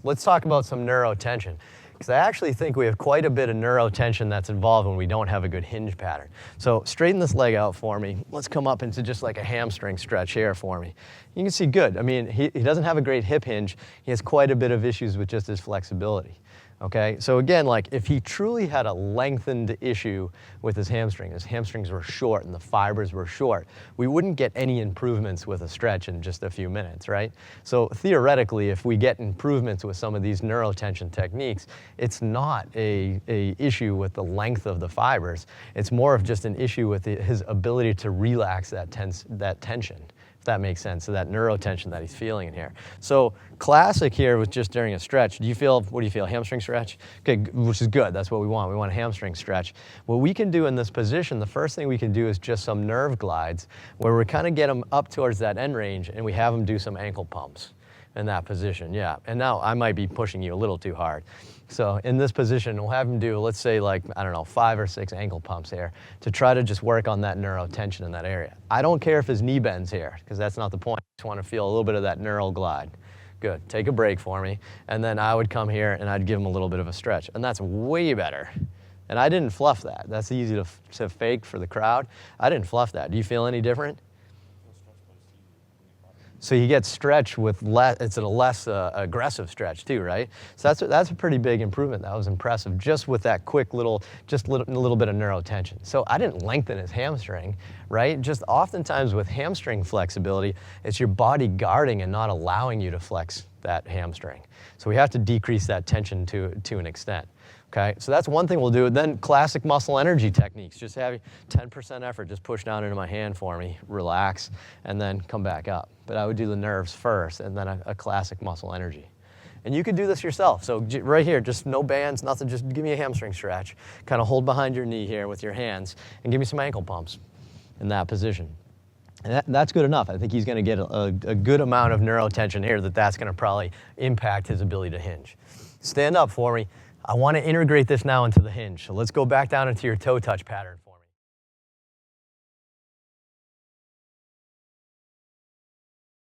let's talk about some neurotension. Because I actually think we have quite a bit of neurotension that's involved when we don't have a good hinge pattern. So straighten this leg out for me. Let's come up into just like a hamstring stretch here for me. You can see good. I mean, he doesn't have a great hip hinge. He has quite a bit of issues with just his flexibility. Okay, so again, like if he truly had a lengthened issue with his hamstrings were short and the fibers were short, we wouldn't get any improvements with a stretch in just a few minutes, right? So theoretically, if we get improvements with some of these neurotension techniques, it's not a issue with the length of the fibers. It's more of just an issue with his ability to relax that tension. If that makes sense, so that neurotension that he's feeling in here. So classic here was just during a stretch. What do you feel, hamstring stretch? Okay, which is good, that's what we want. We want a hamstring stretch. What we can do in this position, the first thing we can do is just some nerve glides where we kind of get him up towards that end range and we have him do some ankle pumps in that position, yeah. And now I might be pushing you a little too hard. So in this position, we'll have him do, let's say like, I don't know, 5 or 6 ankle pumps here to try to just work on that neurotension in that area. I don't care if his knee bends here, because that's not the point. I just want to feel a little bit of that neural glide. Good, take a break for me. And then I would come here and I'd give him a little bit of a stretch. And that's way better. And I didn't fluff that. That's easy to fake for the crowd. I didn't fluff that. Do you feel any different? So you get stretch with less, it's a less aggressive stretch too, right? So that's a pretty big improvement. That was impressive, just with that quick little bit of neurotension. So I didn't lengthen his hamstring, right? Just oftentimes with hamstring flexibility, it's your body guarding and not allowing you to flex that hamstring. So we have to decrease that tension to an extent. Okay, so that's one thing we'll do. Then classic muscle energy techniques, just having 10% effort, just push down into my hand for me, relax, and then come back up. But I would do the nerves first, and then a classic muscle energy. And you could do this yourself. So right here, just no bands, nothing, just give me a hamstring stretch. Kind of hold behind your knee here with your hands, and give me some ankle pumps in that position. And that's good enough. I think he's going to get a good amount of neurotension here that's going to probably impact his ability to hinge. Stand up for me. I want to integrate this now into the hinge. So let's go back down into your toe touch pattern.